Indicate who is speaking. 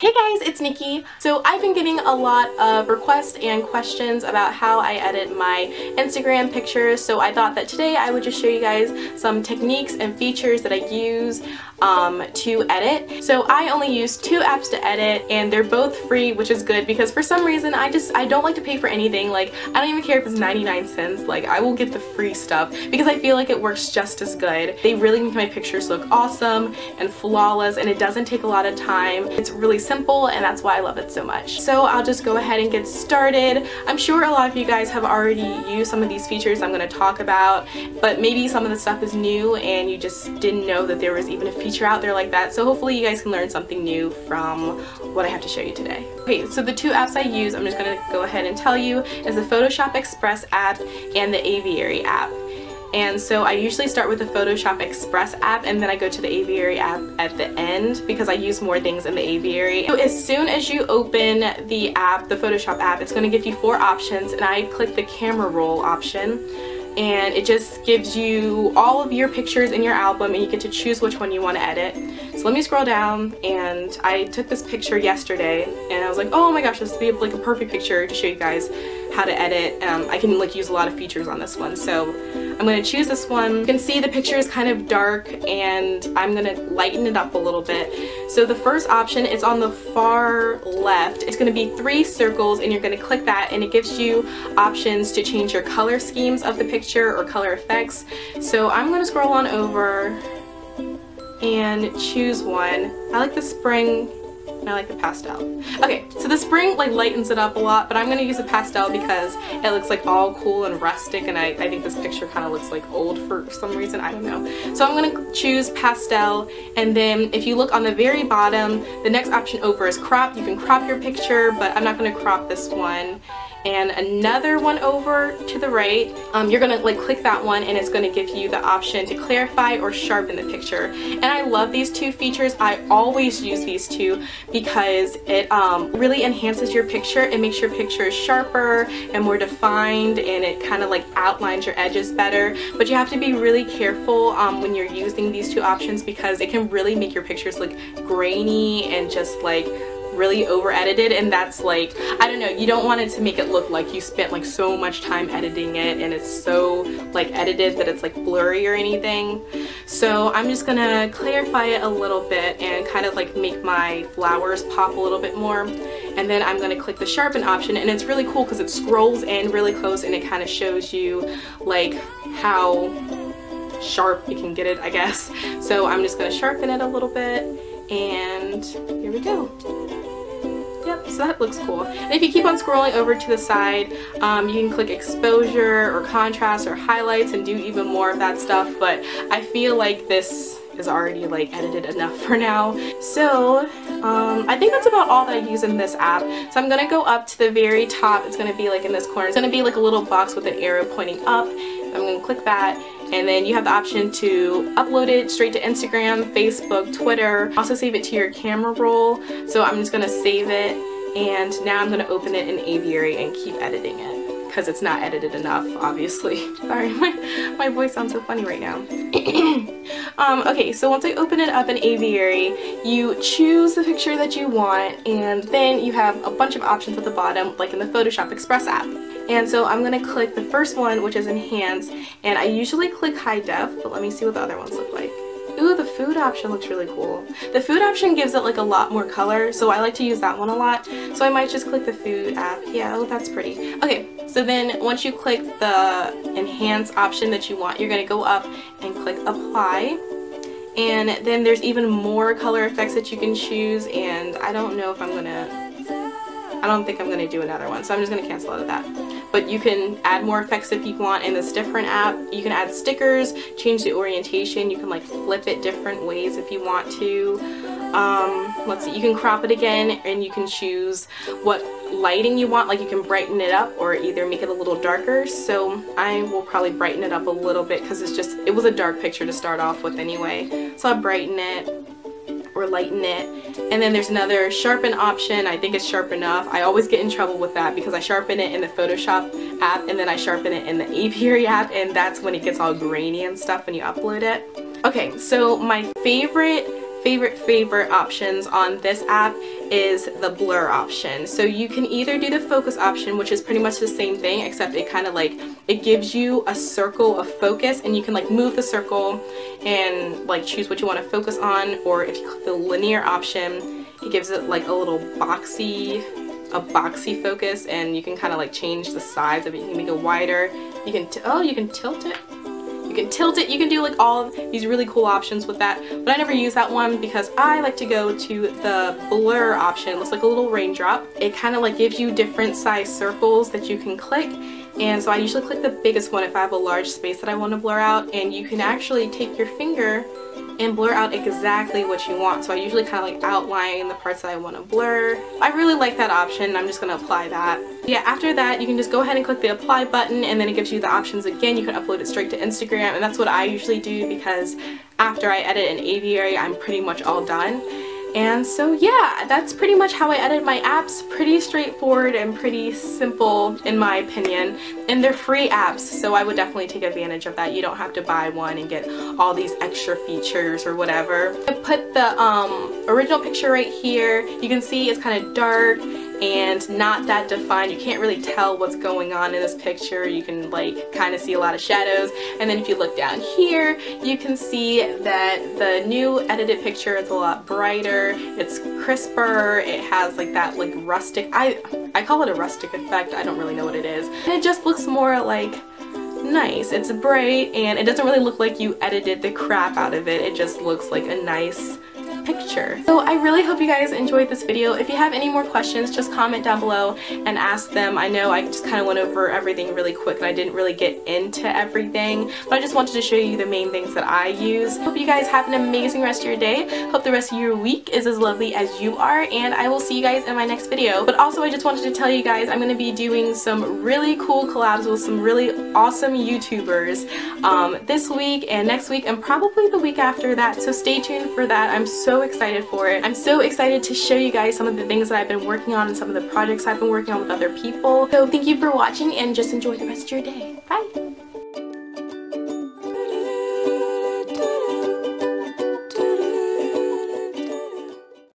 Speaker 1: Hey guys, it's Nikki. So I've been getting a lot of requests and questions about how I edit my Instagram pictures, so I thought that today I would just show you guys some techniques and features that I use to edit. So I only use 2 apps to edit, and they're both free, which is good because for some reason I don't like to pay for anything. Like, I don't even care if it's 99 cents. Like, I will get the free stuff because I feel like it works just as good. They really make my pictures look awesome and flawless, and it doesn't take a lot of time. It's really simple, and that's why I love it so much. So I'll just go ahead and get started. I'm sure a lot of you guys have already used some of these features I'm going to talk about, but maybe some of the stuff is new and you just didn't know that there was even a feature out there like that. So hopefully you guys can learn something new from what I have to show you today. Okay, so the 2 apps I use, I'm just going to go ahead and tell you, is the Photoshop Express app and the Aviary app. And so I usually start with the Photoshop Express app and then I go to the Aviary app at the end because I use more things in the Aviary. So as soon as you open the app, the Photoshop app, it's going to give you 4 options, and I click the camera roll option, and it just gives you all of your pictures in your album and you get to choose which one you want to edit. So let me scroll down, and I took this picture yesterday and I was like, oh my gosh, this would be like a perfect picture to show you guys how to edit. I can like use a lot of features on this one, so I'm going to choose this one. You can see the picture is kind of dark and I'm going to lighten it up a little bit. So the first option is on the far left. It's going to be 3 circles, and you're going to click that, and it gives you options to change your color schemes of the picture or color effects. So I'm going to scroll on over and choose one. I like the spring and I like the pastel. Okay, so the spring like lightens it up a lot, but I'm going to use the pastel because it looks like all cool and rustic, and I think this picture kind of looks like old for some reason, I don't know. So I'm going to choose pastel, and then if you look on the very bottom, the next option over is crop. You can crop your picture, but I'm not going to crop this one. And another one over to the right, you're gonna like click that one, and it's gonna give you the option to clarify or sharpen the picture. And I love these 2 features. I always use these 2 because it really enhances your picture. It makes your picture sharper and more defined, and it kind of like outlines your edges better. But you have to be really careful when you're using these 2 options because it can really make your pictures look grainy and just like really over edited, and that's like, I don't know, you don't want it to make it look like you spent like so much time editing it and it's so like edited that it's like blurry or anything. So I'm just gonna clarify it a little bit and kind of like make my flowers pop a little bit more, and then I'm gonna click the sharpen option, and it's really cool because it scrolls in really close and it kind of shows you like how sharp you can get it, I guess. So I'm just gonna sharpen it a little bit, and here we go. Yep, so that looks cool. And if you keep on scrolling over to the side, you can click exposure or contrast or highlights and do even more of that stuff, but I feel like this is already like edited enough for now. So I think that's about all that I use in this app. So I'm gonna go up to the very top. It's gonna be like in this corner. It's gonna be like a little box with an arrow pointing up. I'm gonna click that, and then you have the option to upload it straight to Instagram, Facebook, Twitter. Also save it to your camera roll. So I'm just gonna save it, and now I'm gonna open it in Aviary and keep editing it because it's not edited enough, obviously. Sorry, my voice sounds so funny right now. Okay, so once I open it up in Aviary, you choose the picture that you want, and then you have a bunch of options at the bottom, like in the Photoshop Express app. And so I'm going to click the first one, which is Enhance, and I usually click High Def, but let me see what the other ones look like. Ooh, the food option looks really cool. The food option gives it like a lot more color, so I like to use that one a lot. So I might just click the food app. Yeah, oh, that's pretty. Okay, so then once you click the Enhance option that you want, you're going to go up and click Apply. And then there's even more color effects that you can choose, and I don't know if I don't think I'm going to do another one, so I'm just going to cancel out of that. But you can add more effects if you want in this different app. You can add stickers, change the orientation, you can like flip it different ways if you want to. Let's see, you can crop it again, and you can choose what lighting you want, like you can brighten it up or either make it a little darker. So I will probably brighten it up a little bit because it was a dark picture to start off with anyway. So I'll brighten it or lighten it. And then there's another sharpen option. I think it's sharp enough. I always get in trouble with that because I sharpen it in the Photoshop app and then I sharpen it in the Aviary app, and that's when it gets all grainy and stuff when you upload it. Okay, so my favorite favorite options on this app is the blur option. So you can either do the focus option, which is pretty much the same thing, except it kind of like, it gives you a circle of focus, and you can like move the circle and like choose what you want to focus on. Or if you click the linear option, it gives it like a little boxy focus, and you can kind of like change the size of it. You can make it wider. You can you can tilt it. You can do like all of these really cool options with that, but I never use that one because I like to go to the blur option. It looks like a little raindrop. It kind of like gives you different size circles that you can click, and so I usually click the biggest one if I have a large space that I want to blur out, and you can actually take your finger and blur out exactly what you want. So I usually kind of like outline the parts that I want to blur. I really like that option. I'm just going to apply that. Yeah, after that you can just go ahead and click the apply button, and then it gives you the options again. You can upload it straight to Instagram, and that's what I usually do because after I edit an aviary I'm pretty much all done. And so yeah, that's pretty much how I edit my apps. Pretty straightforward and pretty simple in my opinion. And they're free apps, so I would definitely take advantage of that. You don't have to buy one and get all these extra features or whatever. I put the original picture right here. You can see it's kind of dark and not that defined. You can't really tell what's going on in this picture. You can like kind of see a lot of shadows, and then if you look down here you can see that the new edited picture is a lot brighter, it's crisper, it has like that like rustic, I call it a rustic effect, I don't really know what it is, and it just looks more like nice. It's bright and it doesn't really look like you edited the crap out of it. It just looks like a nice picture. So I really hope you guys enjoyed this video. If you have any more questions, just comment down below and ask them. I know I just kind of went over everything really quick and I didn't really get into everything, but I just wanted to show you the main things that I use. Hope you guys have an amazing rest of your day. Hope the rest of your week is as lovely as you are, and I will see you guys in my next video. But also I just wanted to tell you guys I'm going to be doing some really cool collabs with some really awesome YouTubers this week and next week and probably the week after that, so stay tuned for that. I'm so excited for it. I'm so excited to show you guys some of the things that I've been working on and some of the projects I've been working on with other people. So thank you for watching and just enjoy the rest of your day. Bye!